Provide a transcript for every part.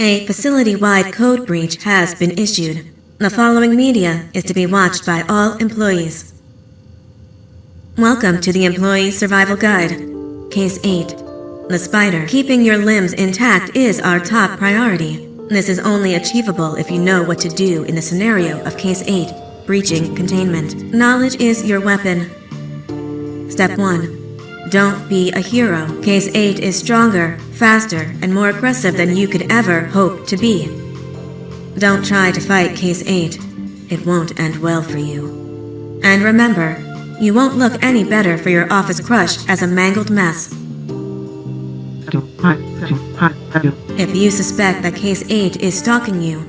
A facility-wide code breach has been issued. The following media is to be watched by all employees. Welcome to the Employee Survival Guide. Case 8. The spider. Keeping your limbs intact is our top priority. This is only achievable if you know what to do in the scenario of Case 8, breaching containment. Knowledge is your weapon. Step 1. Don't be a hero. Case 8 is stronger, faster, and more aggressive than you could ever hope to be. Don't try to fight Case 8. It won't end well for you. And remember, you won't look any better for your office crush as a mangled mess. If you suspect that Case 8 is stalking you,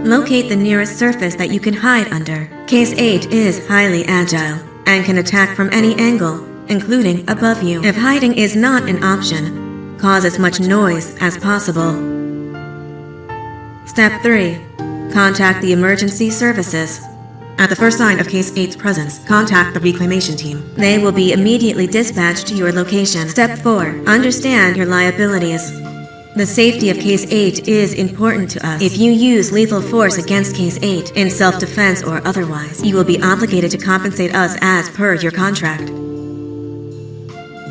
locate the nearest surface that you can hide under. Case 8 is highly agile and can attack from any angle, including above you. If hiding is not an option, cause as much noise as possible. Step 3. Contact the emergency services. At the first sign of Case 8's presence, contact the reclamation team. They will be immediately dispatched to your location. Step 4. Understand your liabilities. The safety of Case 8 is important to us. If you use lethal force against Case 8, in self-defense or otherwise, you will be obligated to compensate us as per your contract.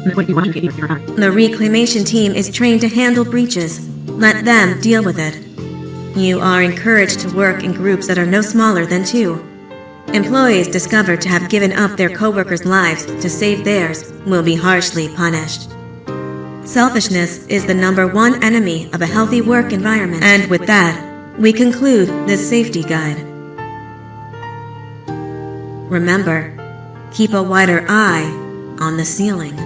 The reclamation team is trained to handle breaches. Let them deal with it. You are encouraged to work in groups that are no smaller than 2. Employees discovered to have given up their co-workers' lives to save theirs will be harshly punished. Selfishness is the #1 enemy of a healthy work environment. And with that, we conclude this safety guide. Remember, keep a wider eye on the ceiling.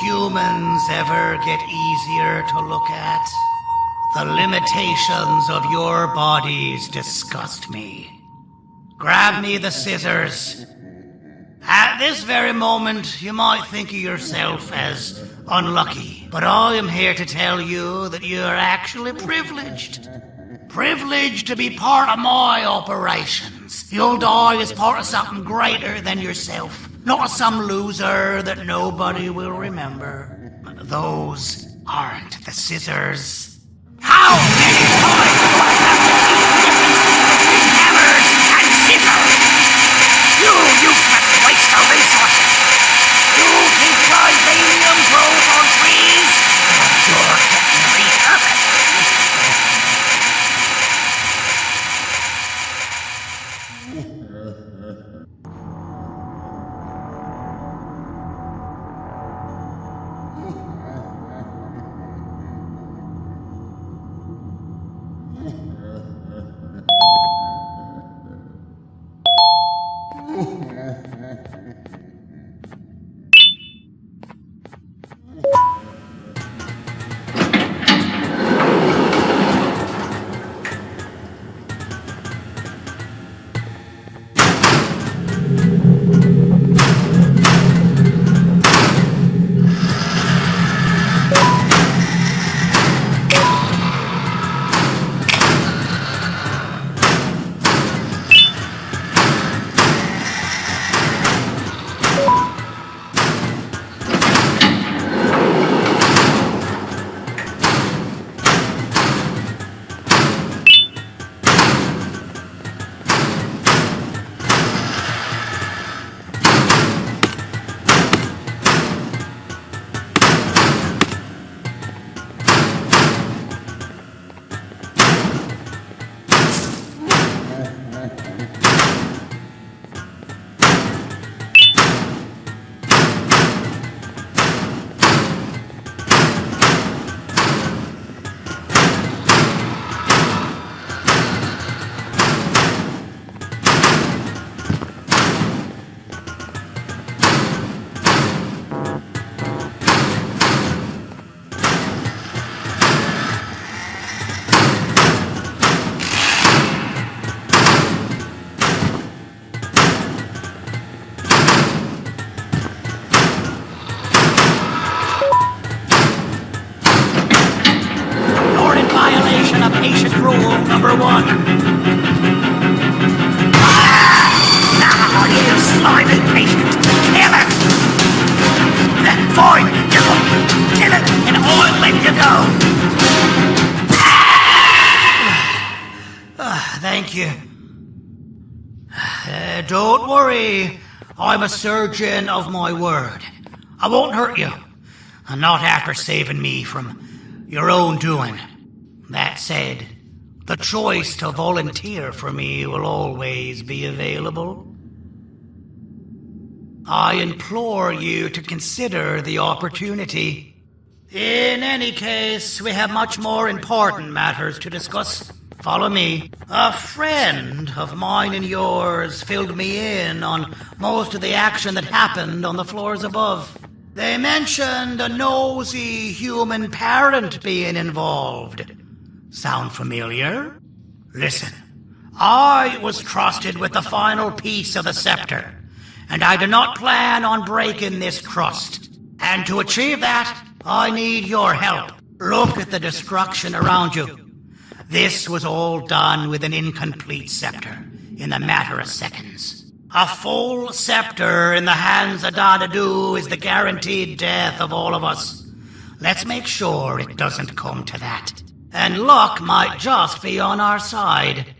humans ever get easier to look at? The limitations of your bodies disgust me. Grab me the scissors. At this very moment, you might think of yourself as unlucky, but I am here to tell you that you are actually privileged. Privileged to be part of my operations. You'll die as part of something greater than yourself, not as some loser that nobody will remember. Those aren't the scissors. How many times do I have to keep between hammers and scissors? You useless waste of resources! You think titanium grows on trees? You're getting repurposed. Thank you. Don't worry. I'm a surgeon of my word. I won't hurt you. And not after saving me from your own doing. That said, the choice to volunteer for me will always be available. I implore you to consider the opportunity. In any case, we have much more important matters to discuss. Follow me. A friend of mine and yours filled me in on most of the action that happened on the floors above. They mentioned a nosy human parent being involved. Sound familiar? Listen, I was trusted with the final piece of the scepter, and I do not plan on breaking this trust. And to achieve that, I need your help. Look at the destruction around you. This was all done with an incomplete scepter in a matter of seconds. A full scepter in the hands of Dadadu is the guaranteed death of all of us. Let's make sure it doesn't come to that. And luck might just be on our side.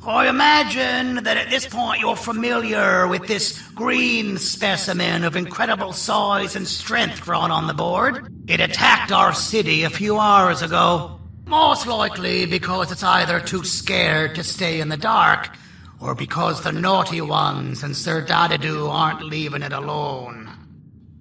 I imagine that at this point you're familiar with this green specimen of incredible size and strength drawn on the board. It attacked our city a few hours ago. Most likely because it's either too scared to stay in the dark, or because the naughty ones and Sir Dadadu aren't leaving it alone.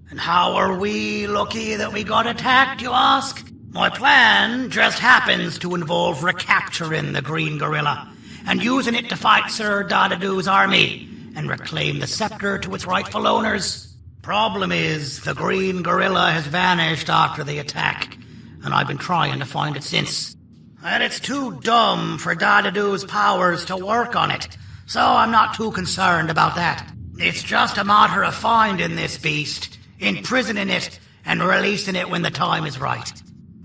And how are we lucky that we got attacked, you ask? My plan just happens to involve recapturing the green gorilla and using it to fight Sir Dadadoo's army and reclaim the scepter to its rightful owners. Problem is, the green gorilla has vanished after the attack, and I've been trying to find it since. And it's too dumb for Dadadoo's powers to work on it, so I'm not too concerned about that. It's just a matter of finding this beast, imprisoning it, and releasing it when the time is right.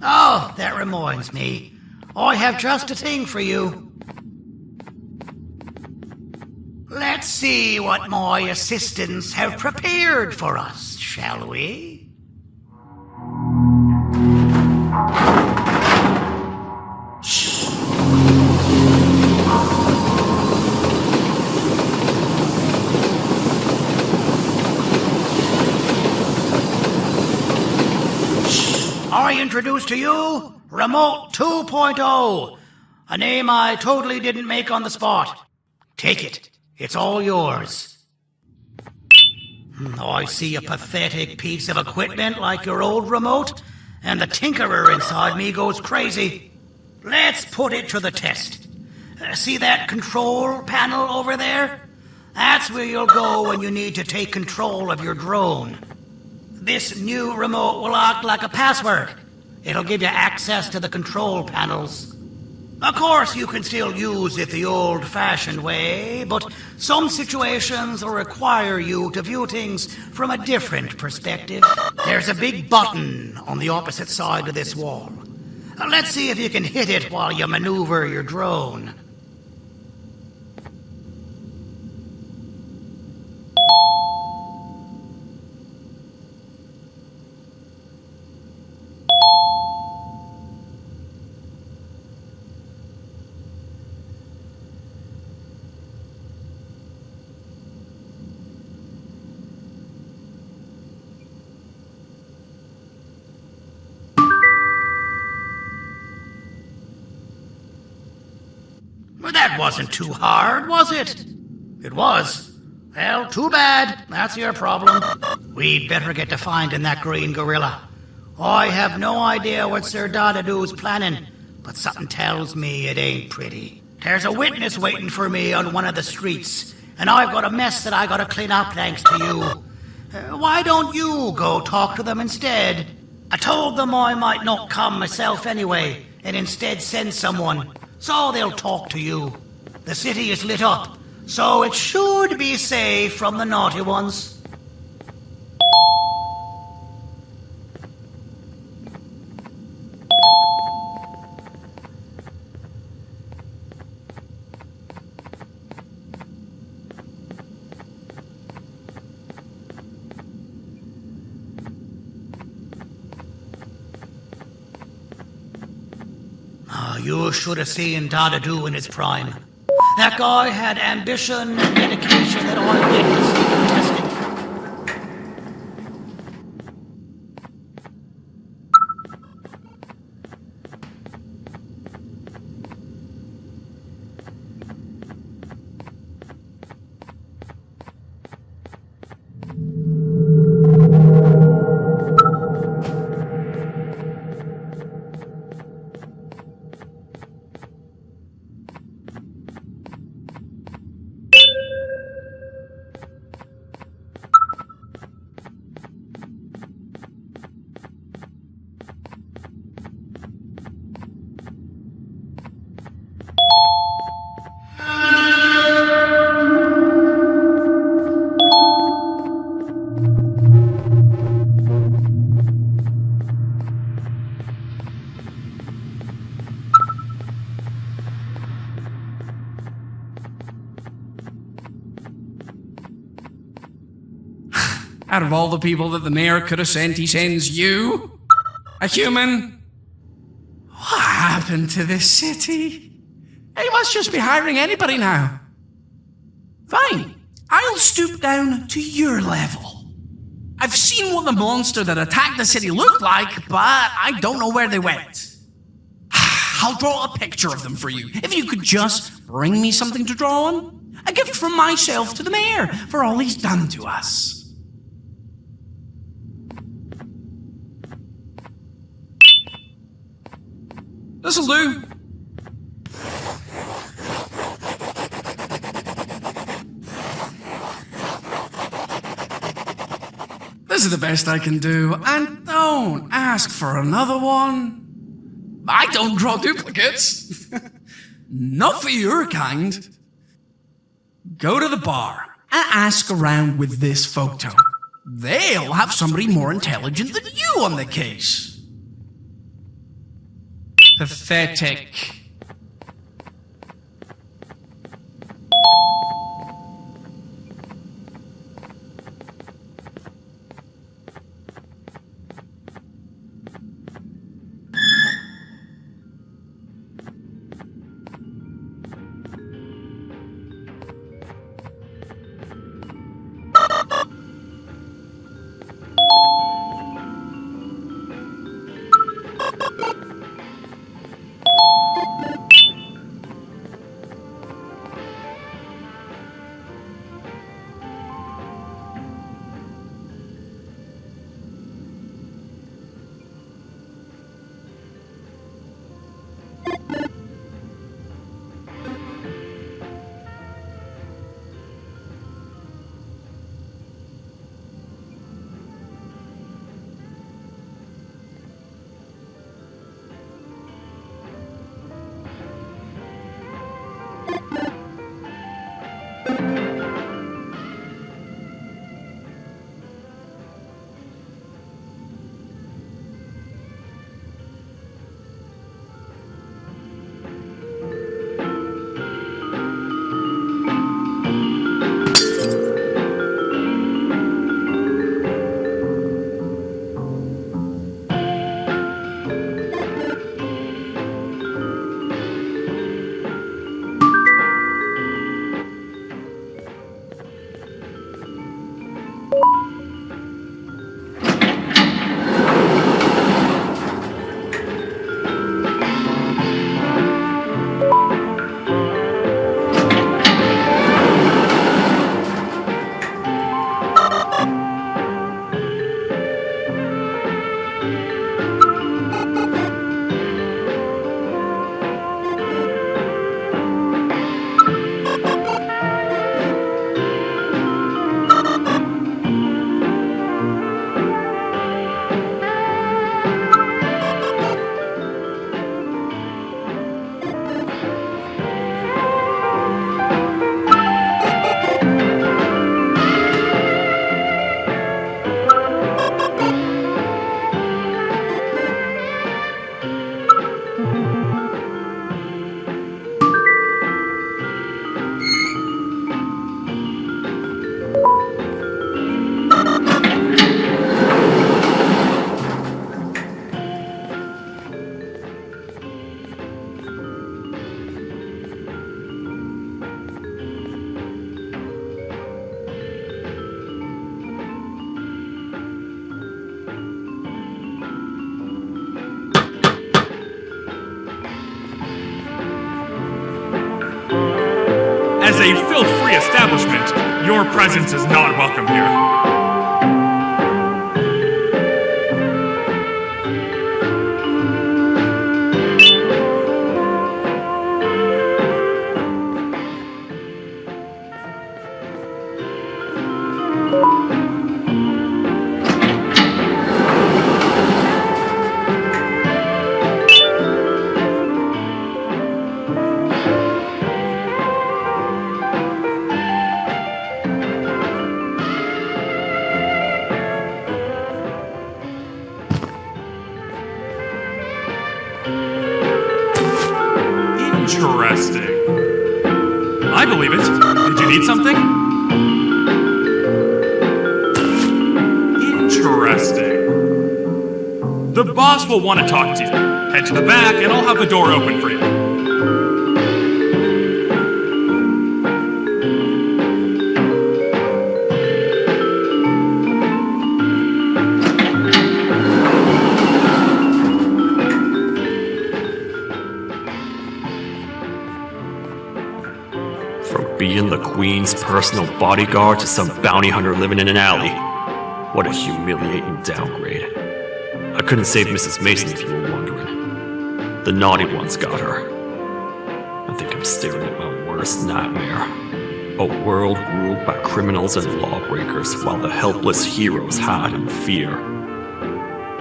Oh, that reminds me. I have just a thing for you. Let's see what my assistants have prepared for us, shall we? I introduce to you Remote 2.0, a name I totally didn't make on the spot. Take it. It's all yours. I see a pathetic piece of equipment like your old remote, and the tinkerer inside me goes crazy. Let's put it to the test. See that control panel over there? That's where you'll go when you need to take control of your drone. This new remote will act like a password. It'll give you access to the control panels. Of course, you can still use it the old-fashioned way, but some situations will require you to view things from a different perspective. There's a big button on the opposite side of this wall. Let's see if you can hit it while you maneuver your drone. Well, that wasn't too hard, was it? It was. Well, too bad. That's your problem. We'd better get to finding that green gorilla. I have no idea what Sir Dadadoo's planning, but something tells me it ain't pretty. There's a witness waiting for me on one of the streets, and I've got a mess that I gotta clean up thanks to you. Why don't you go talk to them instead? I told them I might not come myself anyway, and instead send someone, so they'll talk to you. The city is lit up, so it should be safe from the naughty ones. You should have seen Dadadoo in his prime. That guy had ambition and dedication that I witnessed. Out of all the people that the mayor could have sent, he sends you? A human? What happened to this city? He must just be hiring anybody now. Fine, I'll stoop down to your level. I've seen what the monster that attacked the city looked like, but I don't know where they went. I'll draw a picture of them for you, if you could just bring me something to draw on. A gift from myself to the mayor for all he's done to us. This'll do. This is the best I can do, and don't ask for another one. I don't draw duplicates. Not for your kind. Go to the bar and ask around with this photo. They'll have somebody more intelligent than you on the case. Pathetic. As a filth-free establishment, your presence is not welcome here. Interesting. I believe it. Did you need something? Interesting. The boss will want to talk to you. Head to the back and I'll have the door open for you. Being the Queen's personal bodyguard to some bounty hunter living in an alley. What a humiliating downgrade. I couldn't save Mrs. Mason if you were wondering. The naughty ones got her. I think I'm staring at my worst nightmare. A world ruled by criminals and lawbreakers while the helpless heroes hide in fear.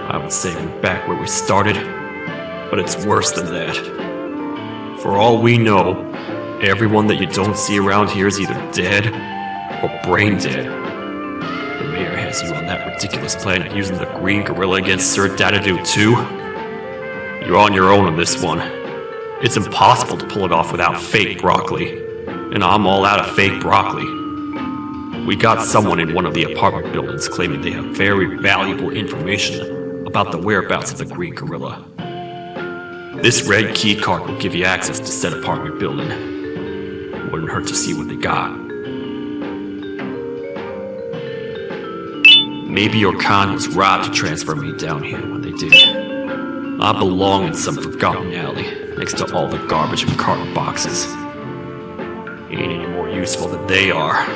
I would say we're back where we started, but it's worse than that. For all we know, everyone that you don't see around here is either dead or brain dead. The mayor has you on that ridiculous planet using the green gorilla against Sir Dadadoo too. You're on your own on this one. It's impossible to pull it off without fake broccoli. And I'm all out of fake broccoli. We got someone in one of the apartment buildings claiming they have very valuable information about the whereabouts of the green gorilla. This red key card will give you access to said apartment building. Wouldn't hurt to see what they got. Maybe your con was right to transfer me down here when they did. I belong in some forgotten alley, next to all the garbage and carton boxes. Ain't any more useful than they are.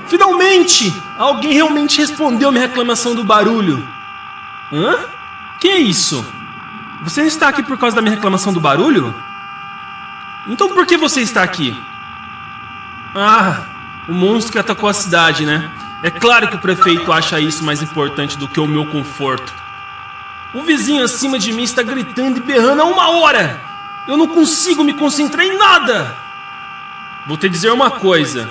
Finalmente! Alguém realmente respondeu minha reclamação do barulho. Hã? Que é isso? Você está aqui por causa da minha reclamação do barulho? Então por que você está aqui? Ah, o monstro que atacou a cidade, né? É claro que o prefeito acha isso mais importante do que o meu conforto. O vizinho acima de mim está gritando e berrando há 1 hora! Eu não consigo me concentrar em nada! Vou te dizer uma coisa.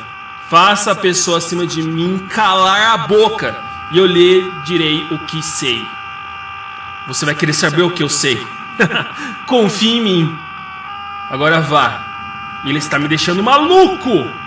Faça a pessoa acima de mim calar a boca e eu lhe direi o que sei. Você vai querer saber o que eu sei. Confie em mim. Agora vá. Ele está me deixando maluco.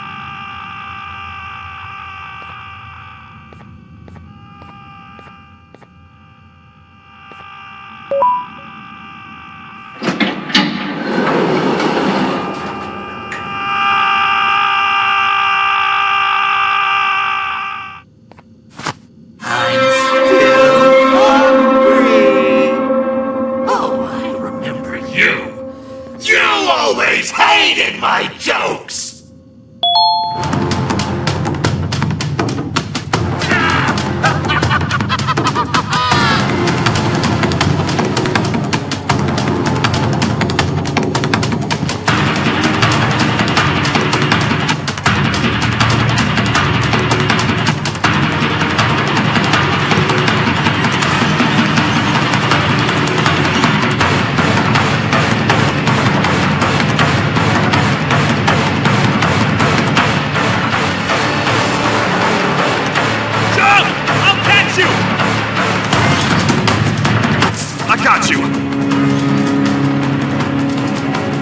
My jokes!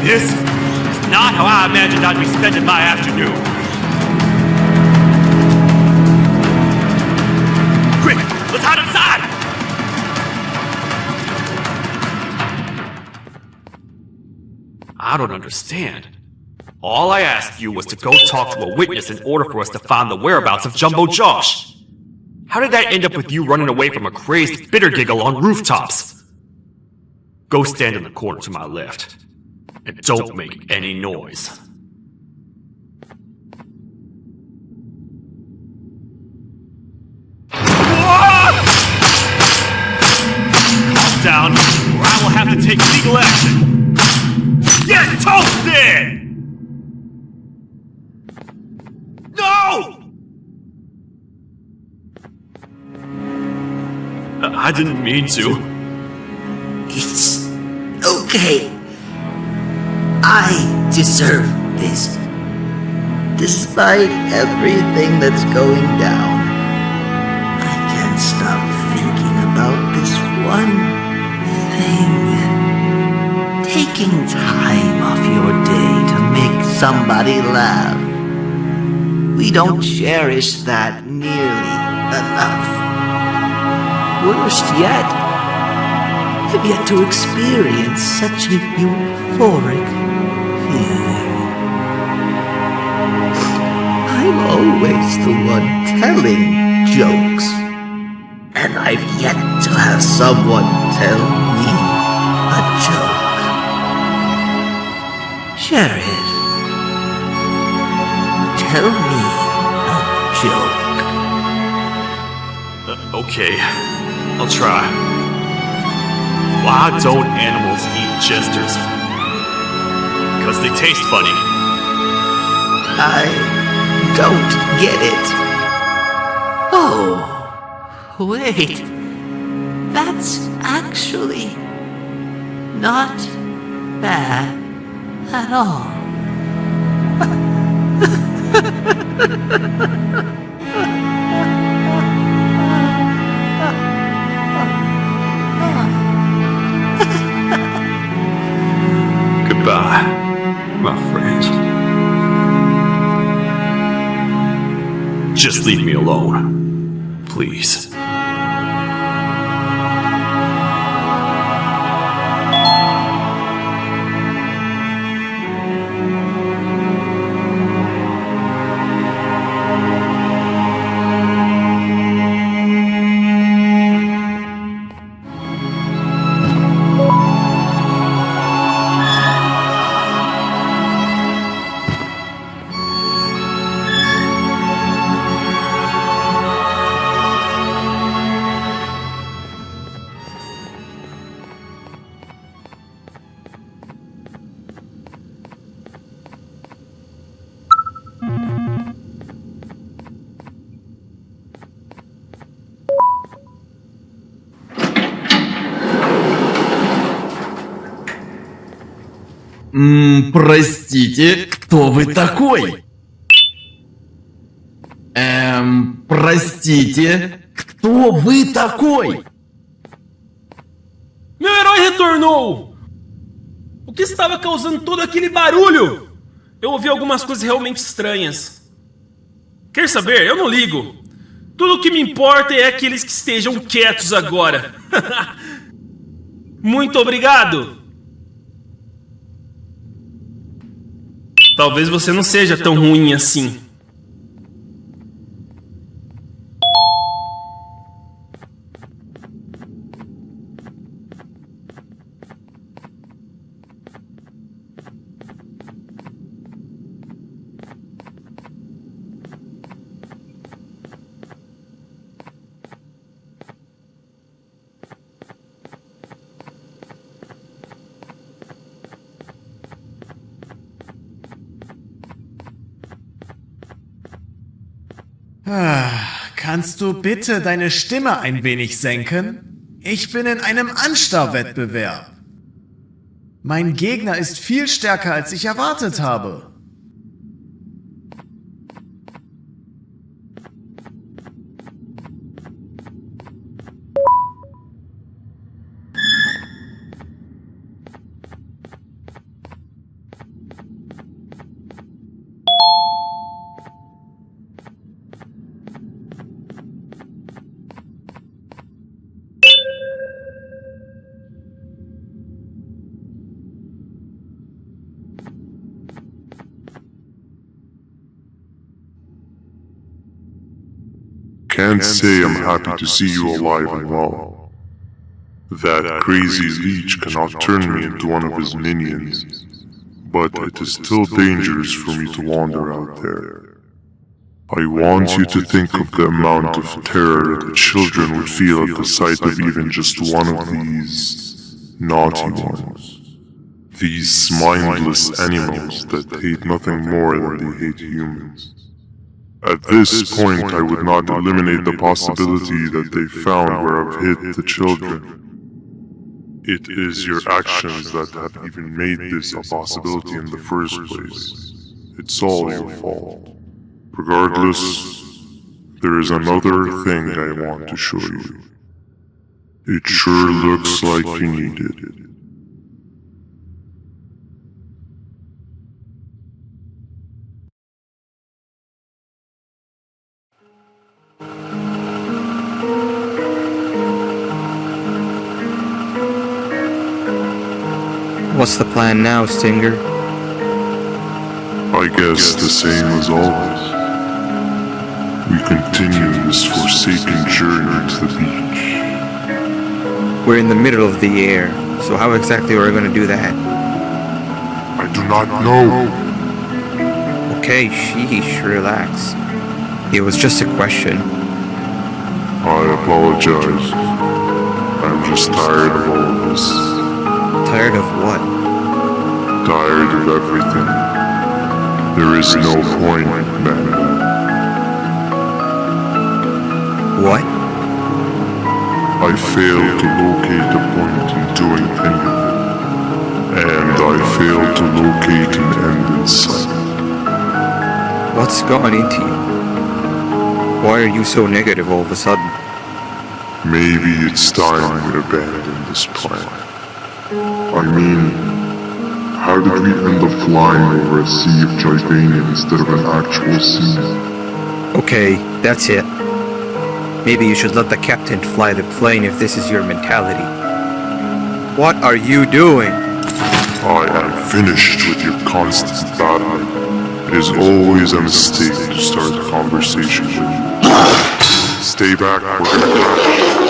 This is not how I imagined I'd be spending my afternoon. Quick, let's hide inside! I don't understand. All I asked you was to go talk to a witness in order for us to find the whereabouts of Jumbo Josh. How did that end up with you running away from a crazed bitter giggle on rooftops? Go stand in the corner to my left. And don't make any noise. Calm down, or I will have to take legal action. Get toasted! No! I didn't mean to. It's okay. I deserve this. Despite everything that's going down, I can't stop thinking about this one thing. somebody laugh. We don't cherish that nearly enough. Worst yet, I've yet to experience such a euphoric feeling. I'm always the one telling jokes, and I've yet to have someone tell me a joke. Sheriff, tell me a joke. Okay, I'll try. Why don't animals eat jesters? Because they taste funny. I don't get it. Oh, wait. That's actually not bad at all. Goodbye, my friend. Just leave me alone, please. Простите, кто вы такой? Простите, кто вы такой? Meu herói retornou! O que estava causando todo aquele barulho? Eu ouvi algumas coisas realmente estranhas. Quer saber? Eu não ligo. Tudo o que me importa é aqueles que estejam quietos agora. Muito obrigado! Talvez você não seja tão ruim assim. Kannst du bitte deine Stimme ein wenig senken? Ich bin in einem Anstarrwettbewerb. Mein Gegner ist viel stärker, als ich erwartet habe. Can't say I'm happy to see you alive and well. That crazy leech cannot turn me into one of his minions, but it is still dangerous for me to wander out there. I want you to think of the amount of terror that children would feel at the sight of even just one of these naughty ones. These mindless animals that hate nothing more than they hate humans. At this point, I would not eliminate the possibility that they found where I've hid the children. It is your actions that have even made this a possibility in the first place. It's all your fault. Regardless, there is another thing I want to show you. It sure looks like you need it. What's the plan now, Stinger? I guess the same as always. We continue this forsaken journey to the beach. We're in the middle of the air, so how exactly are we going to do that? I do not know. Okay, sheesh, relax. It was just a question. I apologize. I'm just tired of all of this. Tired of what? Tired of everything. There is no point, banban. What? I failed to locate a point in doing anything. And I failed to locate an end in sight. What's gone into you? Why are you so negative all of a sudden? Maybe it's time we abandon this plan. I mean, how did we end up flying over a sea of Jordania instead of an actual sea? Okay, that's it. Maybe you should let the captain fly the plane if this is your mentality. What are you doing? I am finished with your constant battling. It is always a mistake to start a conversation with you. Stay back, we're gonna crash.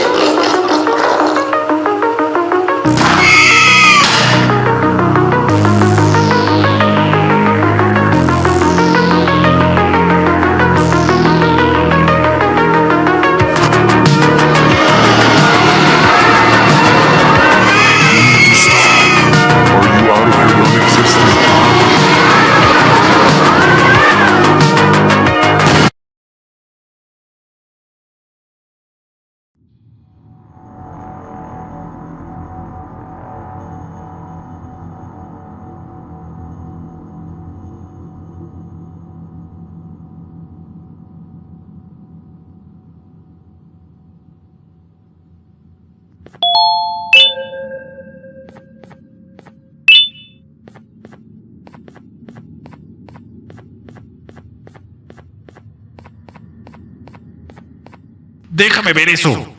¡Déjame ver eso!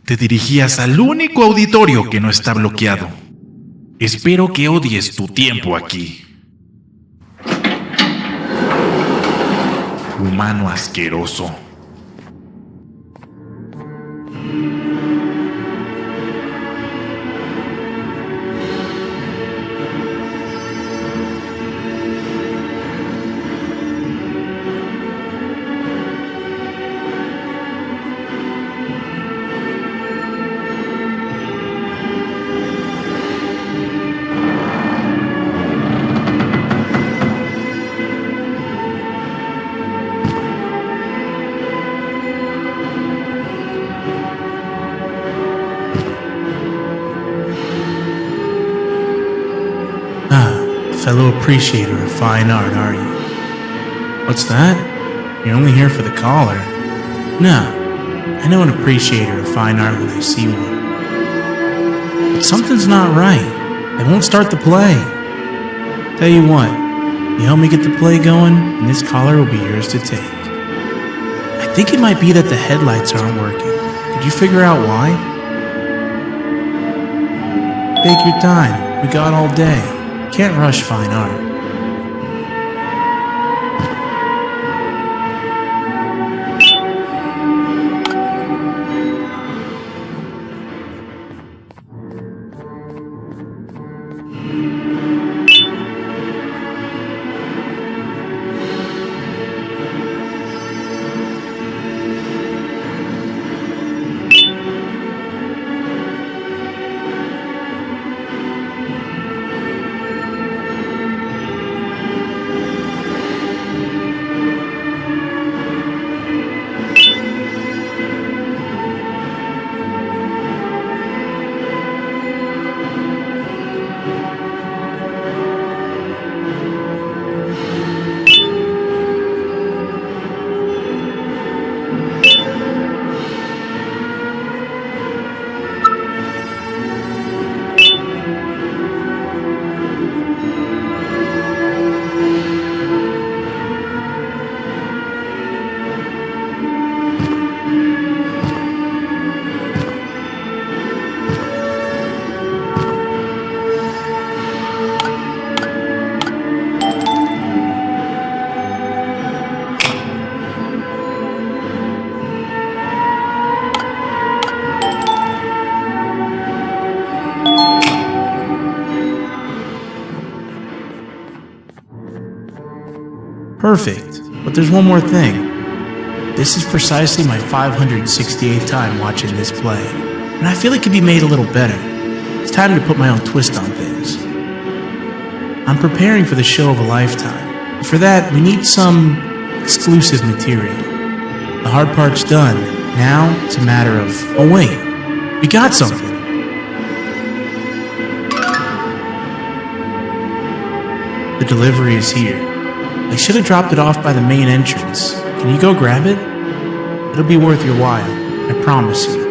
Te dirigías al único auditorio que no está bloqueado. Espero que odies tu tiempo aquí. Humano asqueroso. Fellow appreciator of fine art, are you? What's that? You're only here for the collar. No, I know an appreciator of fine art when I see one. But something's not right. They won't start the play. Tell you what, you help me get the play going, and this collar will be yours to take. I think it might be that the headlights aren't working. Could you figure out why? Take your time. We got all day. Can't rush fine art. Perfect. But there's one more thing. This is precisely my 568th time watching this play, and I feel it could be made a little better. It's time to put my own twist on things. I'm preparing for the show of a lifetime. For that, we need some exclusive material. The hard part's done. Now, it's a matter of, oh wait, we got something. The delivery is here. They should have dropped it off by the main entrance. Can you go grab it? It'll be worth your while, I promise you.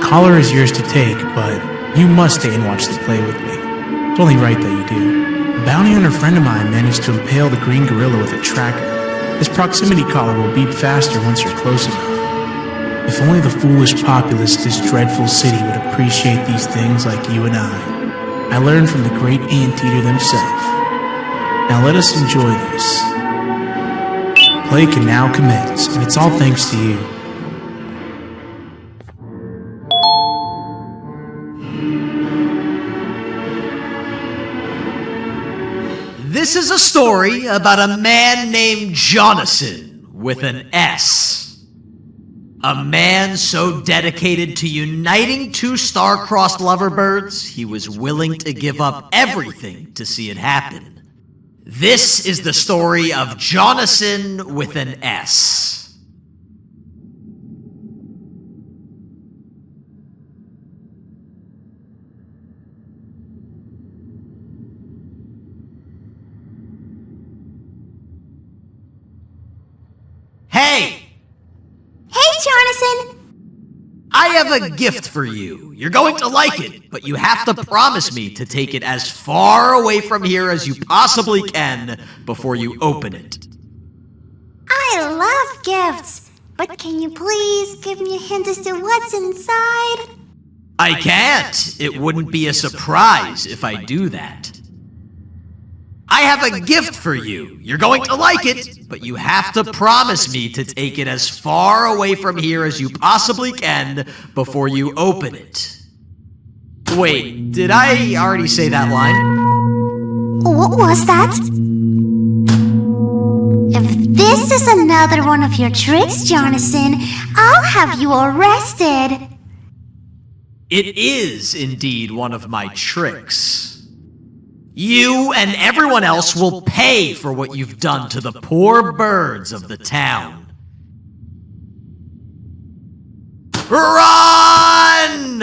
Collar is yours to take, but you must stay and watch the play with me. It's only right that you do. A bounty hunter friend of mine managed to impale the green gorilla with a tracker. This proximity collar will beep faster once you're close enough. If only the foolish populace of this dreadful city would appreciate these things like you and I. I learned from the great anteater themselves. Now let us enjoy this. Play can now commence, and it's all thanks to you. This is a story about a man named Jonathan with an S. A man so dedicated to uniting two star-crossed loverbirds, he was willing to give up everything to see it happen. This is the story of Jonathan with an S. Hey! Hey, Jonathan! I have a gift for you. You're going to like it, but you have to promise me to take it as far away from here as you possibly can before you open it. I love gifts, but can you please give me a hint as to what's inside? I can't. It wouldn't be a surprise if I do that. I have a gift for you. You're going to like it, but you have to promise me to take it as far away from here as you possibly can before you open it. Wait, did I already say that line? What was that? If this is another one of your tricks, Jonathan, I'll have you arrested. It is indeed one of my tricks. You and everyone else will pay for what you've done to the poor birds of the town. Run!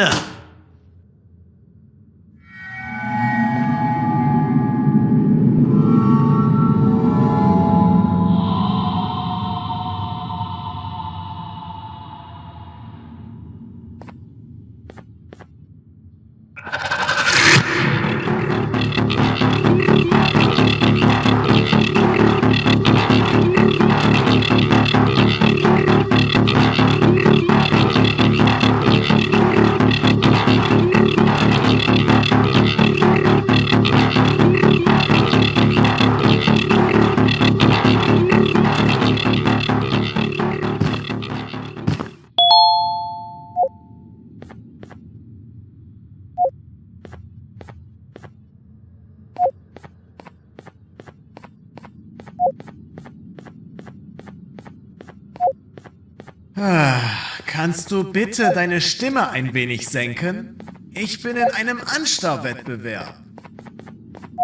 Kannst du bitte deine Stimme ein wenig senken? Ich bin in einem Anstarrwettbewerb.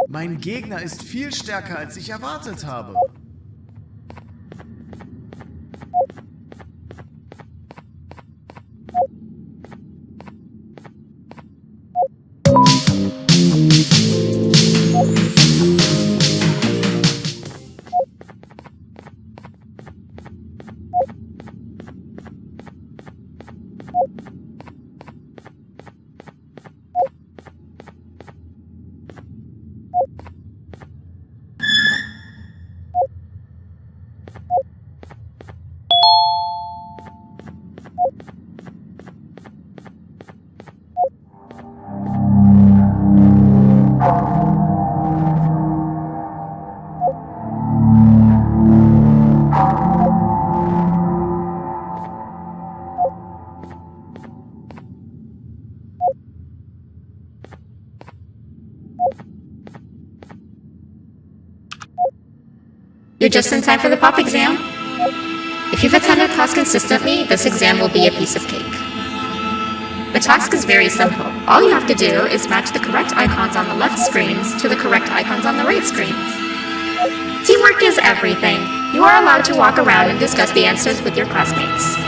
Mein Gegner ist viel stärker, als ich erwartet habe. You're just in time for the pop exam. If you've attended class consistently, this exam will be a piece of cake. The task is very simple. All you have to do is match the correct icons on the left screens to the correct icons on the right screens. Teamwork is everything. You are allowed to walk around and discuss the answers with your classmates.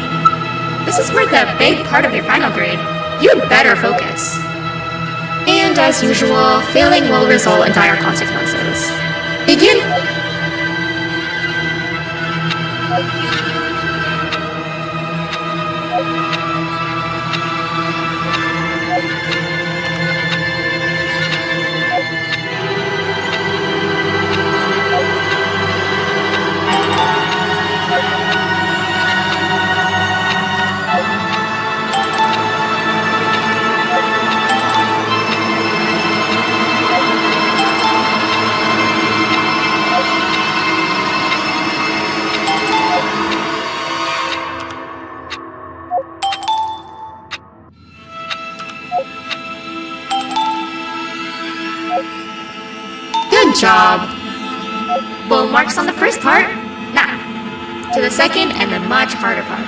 This is for the big part of your final grade. You'd better focus. And as usual, failing will result in dire consequences. Begin! Good job! Full marks on the first part. Now, to the second and the much harder part.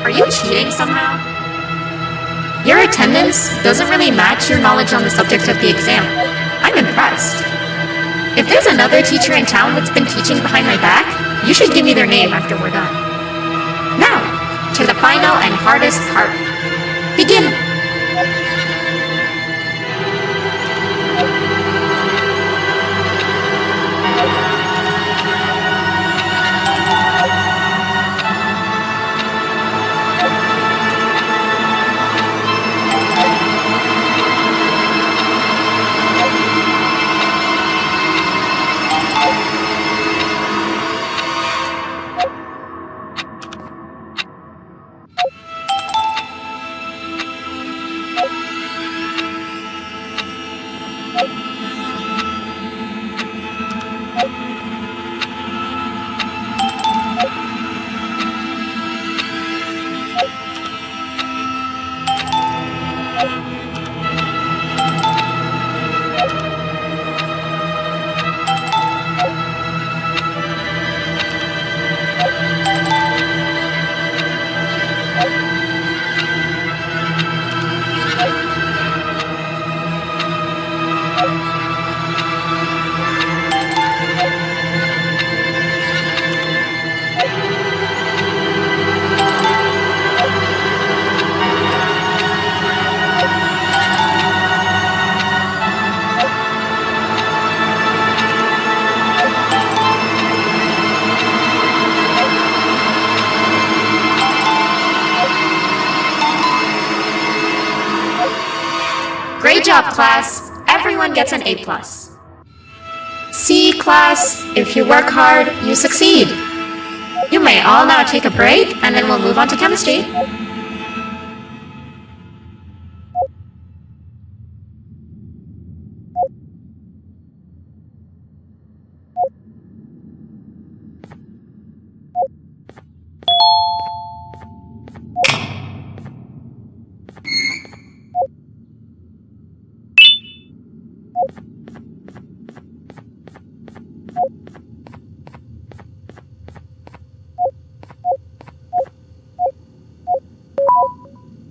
Are you cheating somehow? Your attendance doesn't really match your knowledge on the subject of the exam. I'm impressed. If there's another teacher in town that's been teaching behind my back, you should give me their name after we're done. Now, to the final and hardest part. Begin! Great job, class. Everyone gets an A+. See, class, if you work hard, you succeed. You may all now take a break, and then we'll move on to chemistry.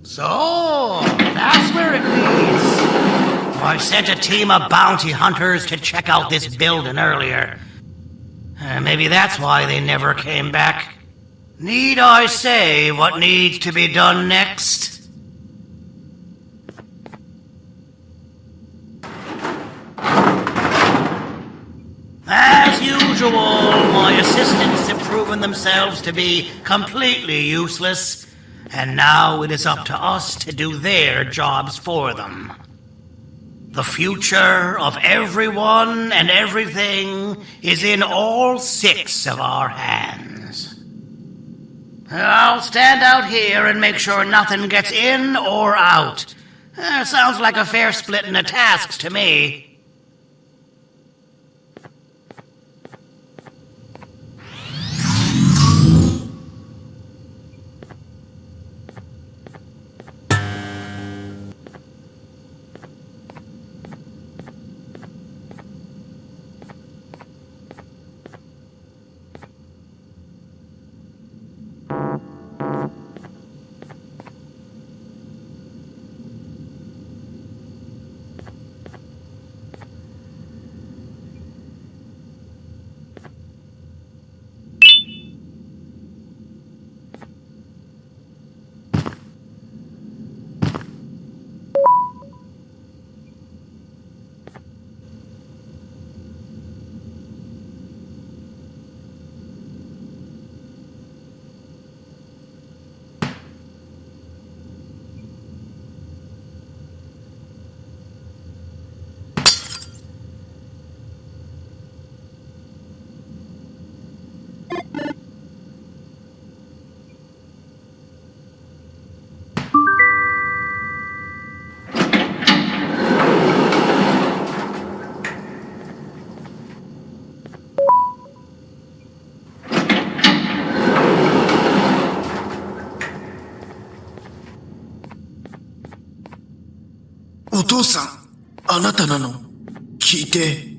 So, that's where it leads. I sent a team of bounty hunters to check out this building earlier. Maybe that's why they never came back. Need I say what needs to be done next? As usual, my assistants have proven themselves to be completely useless. And now it is up to us to do their jobs for them. The future of everyone and everything is in all 6 of our hands. I'll stand out here and make sure nothing gets in or out. Sounds like a fair splitting of tasks to me.お父さん、あなたなの？聞いて、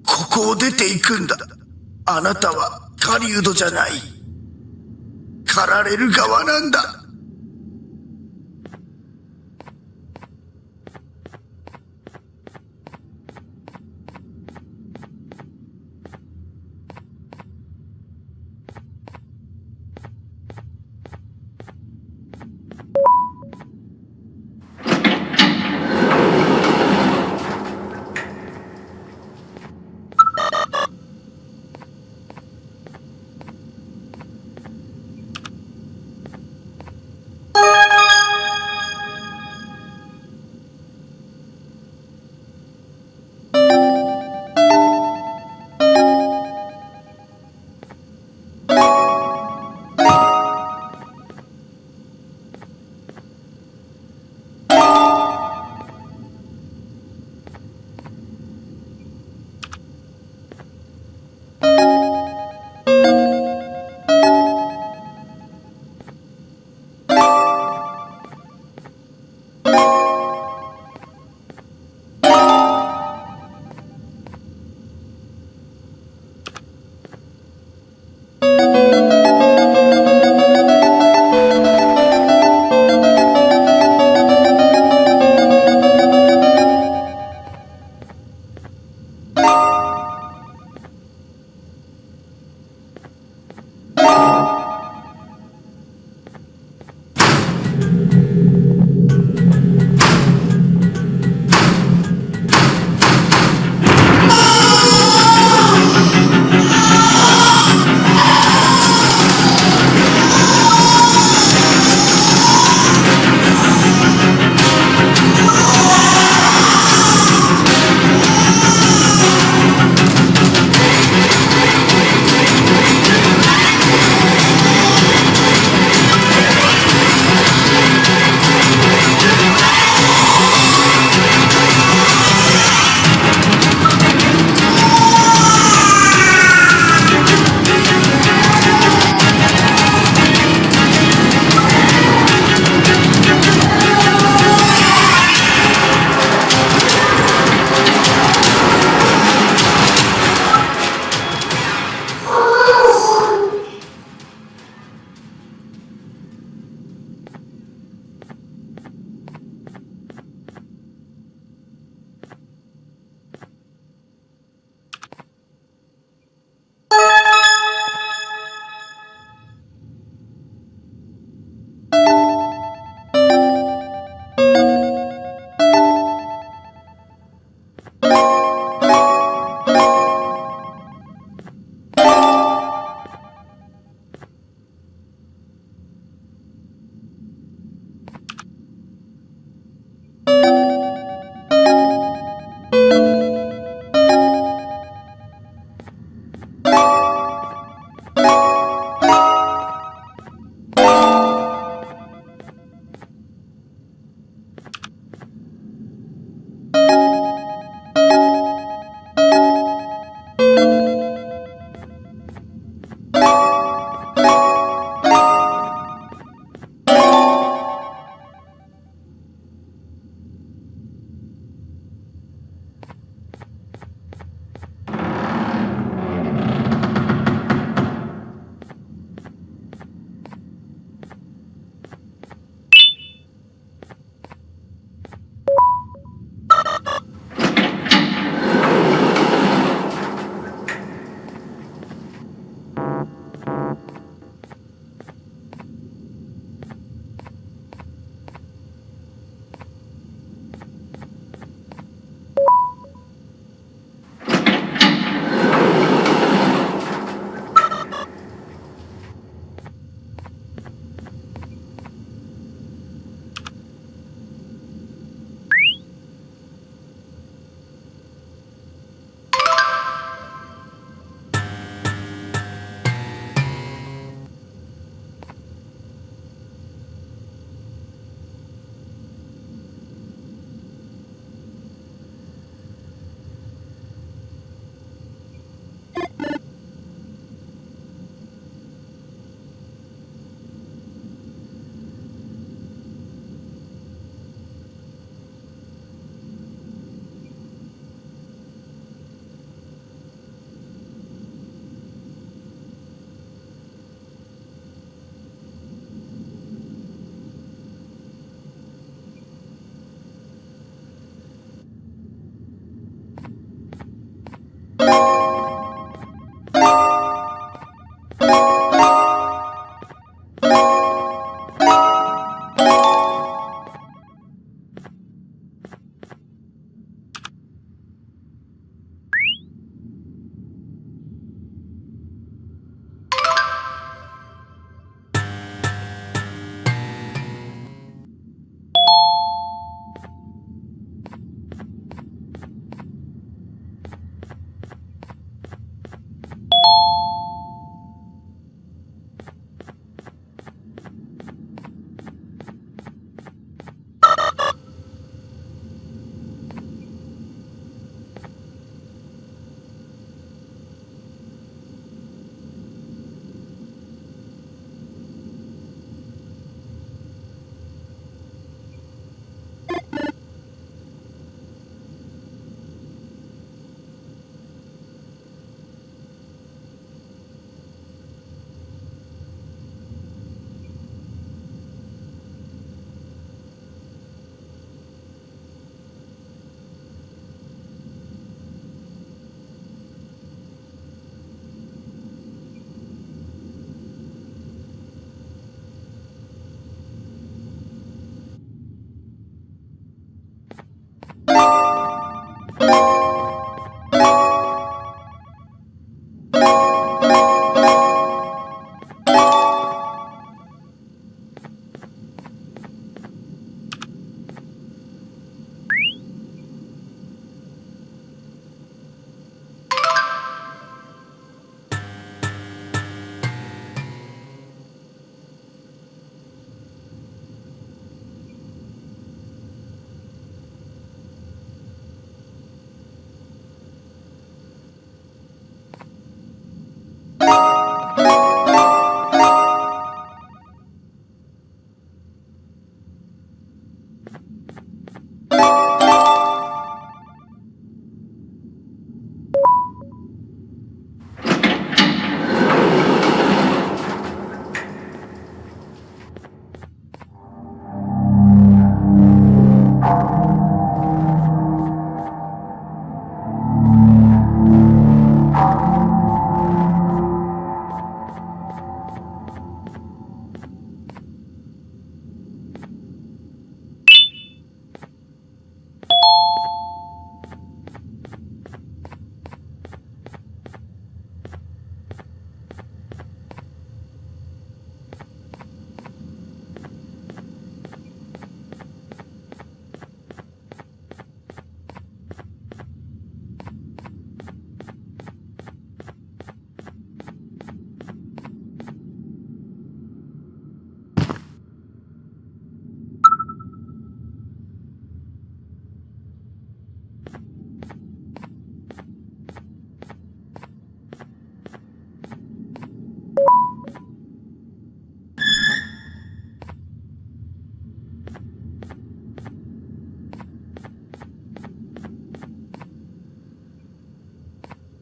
ここを出ていくんだ。あなたは狩人じゃない。狩られる側なんだ。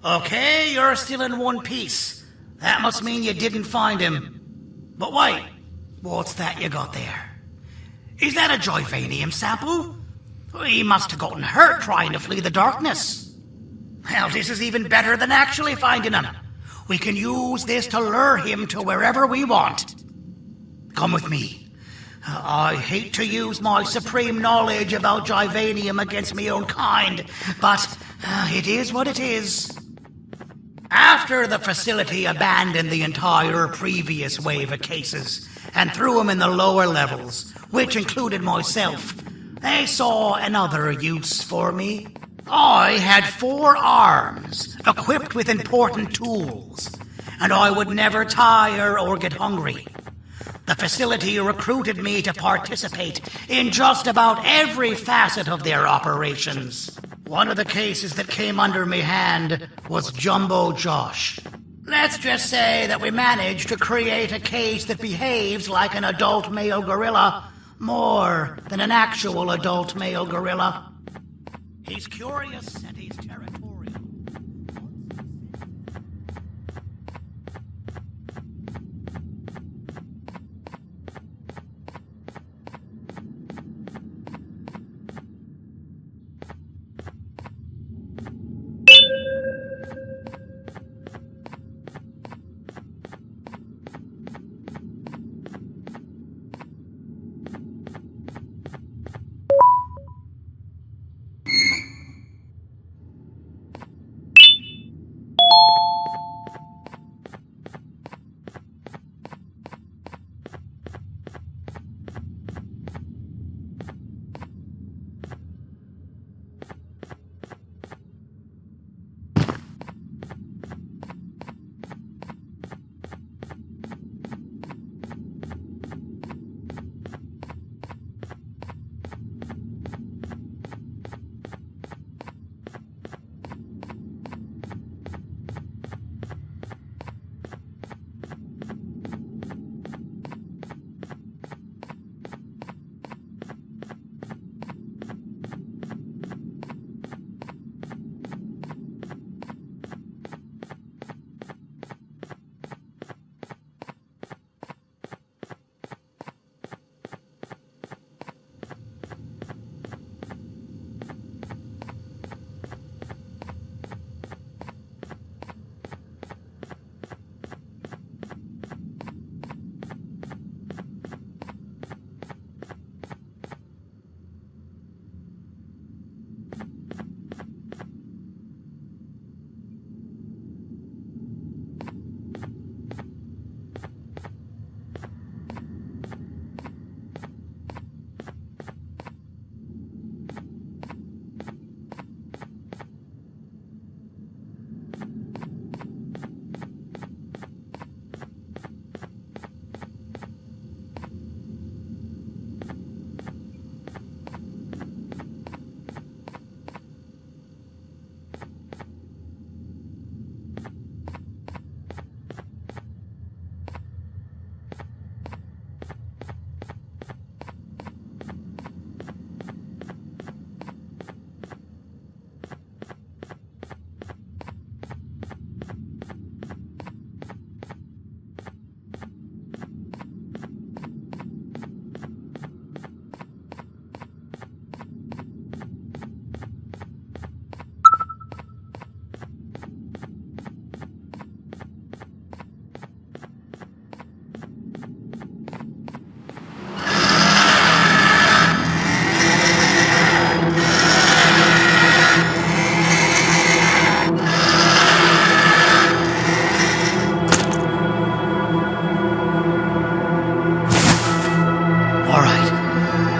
Okay, you're still in one piece. That must mean you didn't find him. But wait, what's that you got there? Is that a Joivanium sample? He must have gotten hurt trying to flee the darkness. Well, this is even better than actually finding him. We can use this to lure him to wherever we want. Come with me. I hate to use my supreme knowledge about Joivanium against my own kind, but it is what it is. After the facility abandoned the entire previous wave of cases and threw them in the lower levels, which included myself, they saw another use for me. I had 4 arms, equipped with important tools, and I would never tire or get hungry. The facility recruited me to participate in just about every facet of their operations. One of the cases that came under me hand was Jumbo Josh. Let's just say that we managed to create a case that behaves like an adult male gorilla more than an actual adult male gorilla. He's curious and he's territorial.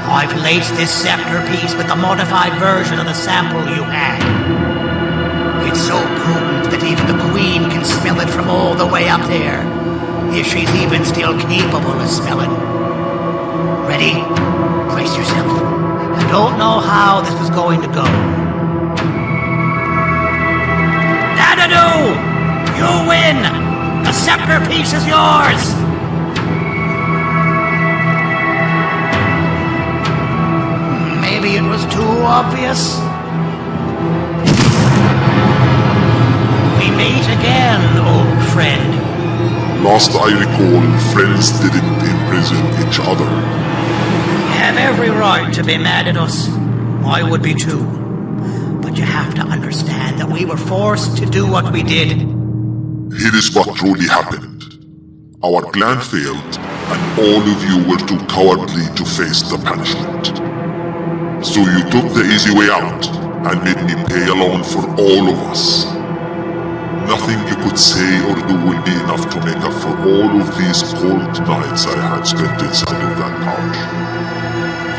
I've laced this scepter piece with the modified version of the sample you had. It's so potent that even the Queen can smell it from all the way up there, if she's even still capable of smelling. Ready? Brace yourself. I don't know how this is going to go. Dadadoo! You win! The scepter piece is yours! Maybe it was too obvious. again, old friend. Last I recall, friends didn't imprison each other. You have every right to be mad at us. I would be too. But you have to understand that we were forced to do what we did. Here is what truly happened. Our plan failed, and all of you were too cowardly to face the punishment. So you took the easy way out, and made me pay alone for all of us. Nothing you could say or do will be enough to make up for all of these cold nights I had spent inside of that pouch.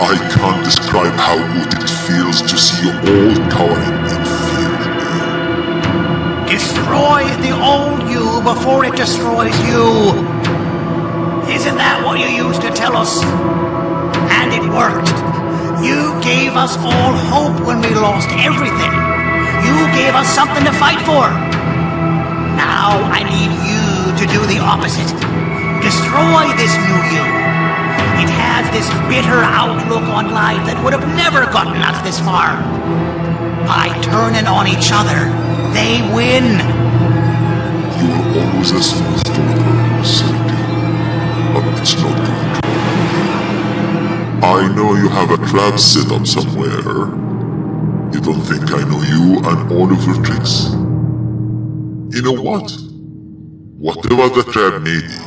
I can't describe how good it feels to see you all cowering in fear. Destroy the old you before it destroys you. Isn't that what you used to tell us? And it worked. You gave us all hope when we lost everything. You gave us something to fight for. Now I need you to do the opposite. Destroy this new you. It has this bitter outlook on life that would have never gotten us this far. By turning on each other, they win. You were always a smooth talker, Sergey. But it's not going to work. I know you have a trap set up somewhere. You don't think I know you and all of your tricks? You know what? Whatever the trap may be,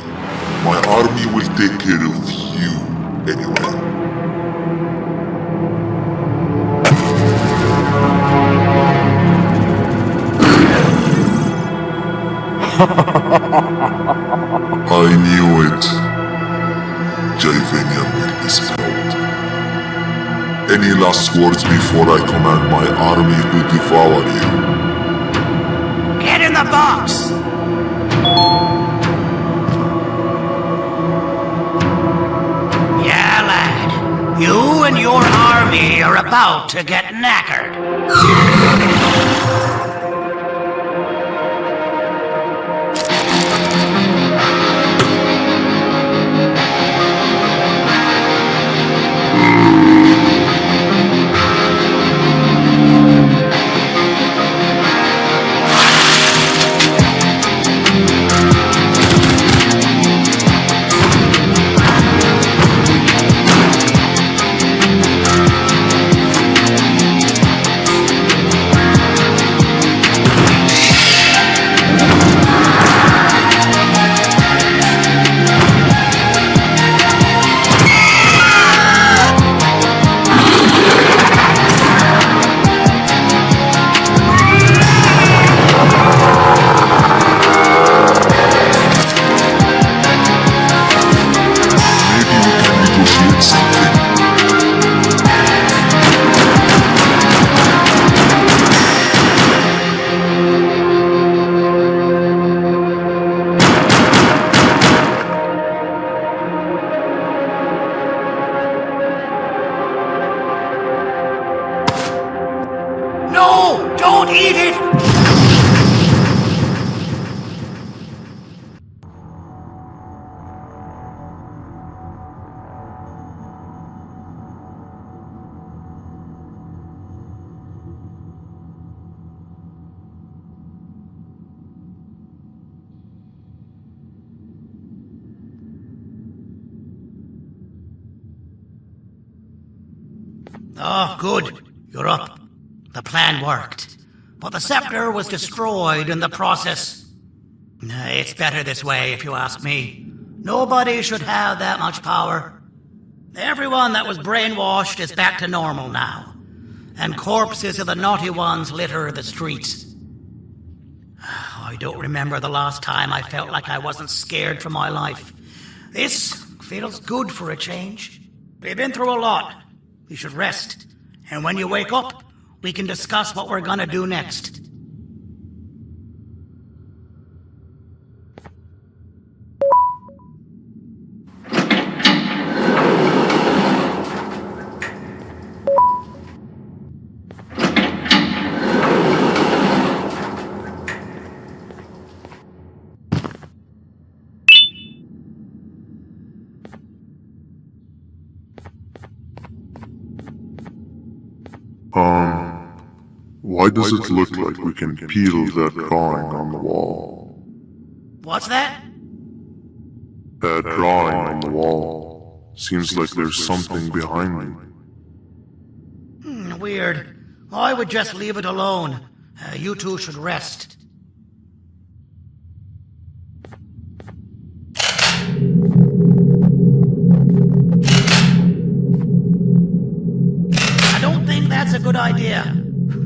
my army will take care of you anyway. I knew it. Javanian will be spelled. Any last words before I command my army to devour you? Get in the box! Yeah, lad. You and your army are about to get knackered. Oh, good. You're up. The plan worked. But the scepter was destroyed in the process. It's better this way, if you ask me. Nobody should have that much power. Everyone that was brainwashed is back to normal now. And corpses of the naughty ones litter the streets. I don't remember the last time I felt like I wasn't scared for my life. This feels good for a change. We've been through a lot. You should rest. And when you wake up, we can discuss what we're gonna do next. Why does it look like we can peel that drawing on the wall? What's that? That drawing on the wall. Seems like there's something behind it. Weird. I would just leave it alone. You two should rest. I don't think that's a good idea.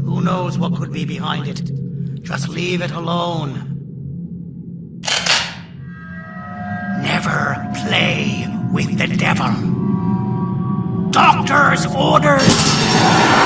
Who knows what could be behind it? Just leave it alone. Never play with the devil. Doctor's orders!